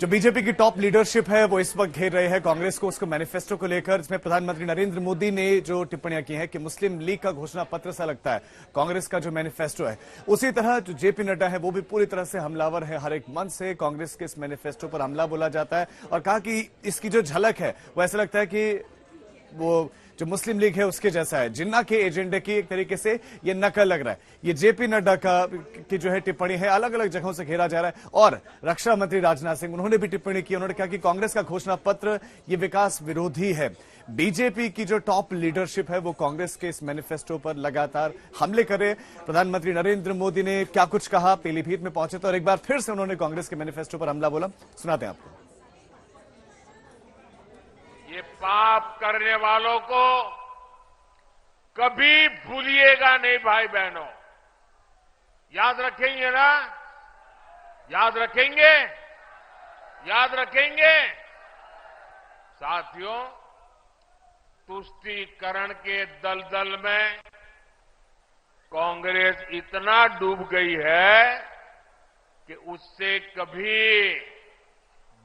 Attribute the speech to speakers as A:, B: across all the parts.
A: जो बीजेपी की top leadership है वो इस वक्त घेर रहे हैं कांग्रेस को, उसके मैनिफेस्टो को लेकर, जिसमें प्रधानमंत्री नरेंद्र मोदी ने जो टिप्पणियां की हैं कि मुस्लिम लीग का घोषणा पत्र सा लगता है कांग्रेस का जो मैनिफेस्टो है। उसी तरह जो जेपी नड्डा है वो भी पूरी तरह से हमलावर है। हर एक मंच से कांग्रेस के इस मैनिफेस्टो पर हमला बोला जाता है और कहा कि इसकी जो झलक है वो ऐसा लगता है कि वो जो मुस्लिम लीग है उसके जैसा है। जिन्ना के एजेंडे की एक तरीके से ये नकल लग रहा है। ये जेपी नड्डा की जो है टिप्पणी है, अलग अलग जगहों से घेरा जा रहा है। और रक्षा मंत्री राजनाथ सिंह, उन्होंने भी टिप्पणी की। उन्होंने कहा कि कांग्रेस का घोषणा पत्र ये विकास विरोधी है। बीजेपी की जो टॉप लीडरशिप है वो कांग्रेस के इस मैनिफेस्टो पर लगातार हमले कर रहे। प्रधानमंत्री नरेंद्र मोदी ने क्या कुछ कहा, पीलीभीत में पहुंचे तो और एक बार फिर से उन्होंने कांग्रेस के मैनिफेस्टो पर हमला बोला। सुनाते हैं आपको।
B: ये पाप करने वालों को कभी भूलिएगा नहीं भाई बहनों, याद रखेंगे ना? याद रखेंगे? याद रखेंगे? साथियों, तुष्टीकरण के दलदल में कांग्रेस इतना डूब गई है कि उससे कभी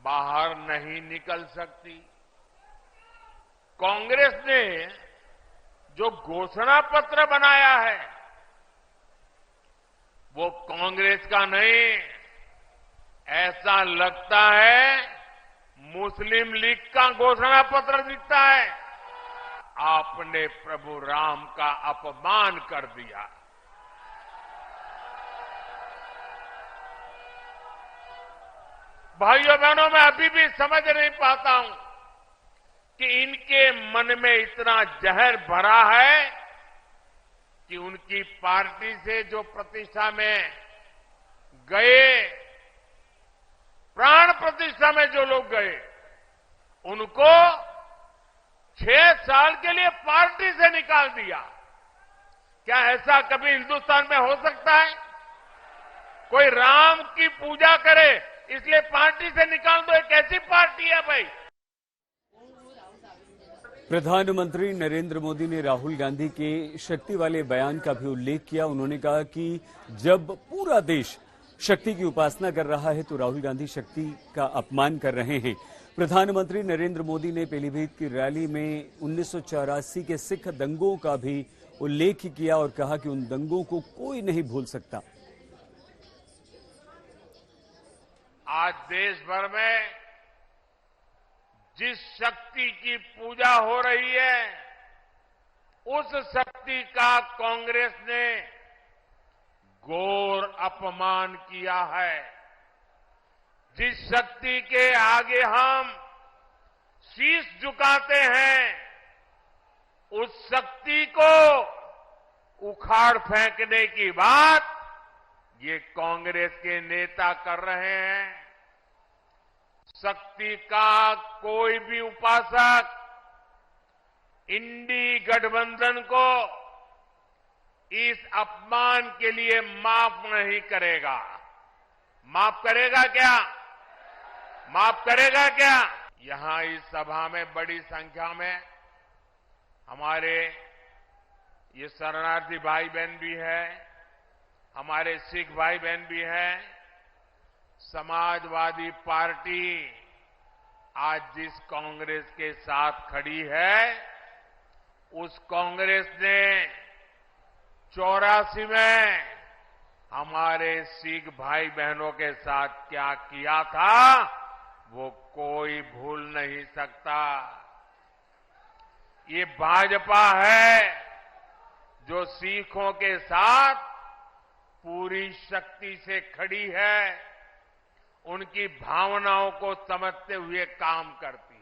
B: बाहर नहीं निकल सकती। कांग्रेस ने जो घोषणा पत्र बनाया है वो कांग्रेस का नहीं, ऐसा लगता है मुस्लिम लीग का घोषणा पत्र दिखता है। आपने प्रभु राम का अपमान कर दिया। भाइयों बहनों, मैं अभी भी समझ नहीं पाता हूं कि इनके मन में इतना जहर भरा है कि उनकी पार्टी से जो प्रतिष्ठा में गए, प्राण प्रतिष्ठा में जो लोग गए, उनको 6 साल के लिए पार्टी से निकाल दिया। क्या ऐसा कभी हिंदुस्तान में हो सकता है? कोई राम की पूजा करे इसलिए पार्टी से निकाल दो? एक ऐसी पार्टी है भाई।
C: प्रधानमंत्री नरेंद्र मोदी ने राहुल गांधी के शक्ति वाले बयान का भी उल्लेख किया। उन्होंने कहा कि जब पूरा देश शक्ति की उपासना कर रहा है तो राहुल गांधी शक्ति का अपमान कर रहे हैं। प्रधानमंत्री नरेंद्र मोदी ने पीलीभीत की रैली में 1984 के सिख दंगों का भी उल्लेख किया और कहा कि उन दंगों को कोई नहीं भूल सकता।
B: आज देश भर में जिस शक्ति की पूजा हो रही है उस शक्ति का कांग्रेस ने घोर अपमान किया है। जिस शक्ति के आगे हम शीश झुकाते हैं उस शक्ति को उखाड़ फेंकने की बात ये कांग्रेस के नेता कर रहे हैं। शक्ति का कोई भी उपासक इंडी गठबंधन को इस अपमान के लिए माफ नहीं करेगा। माफ करेगा क्या? माफ करेगा क्या? यहां इस सभा में बड़ी संख्या में हमारे ये शरणार्थी भाई बहन भी है, हमारे सिख भाई बहन भी हैं। समाजवादी पार्टी आज जिस कांग्रेस के साथ खड़ी है उस कांग्रेस ने 84 में हमारे सिख भाई बहनों के साथ क्या किया था वो कोई भूल नहीं सकता। ये भाजपा है जो सिखों के साथ पूरी शक्ति से खड़ी है, उनकी भावनाओं को समझते हुए काम करती है।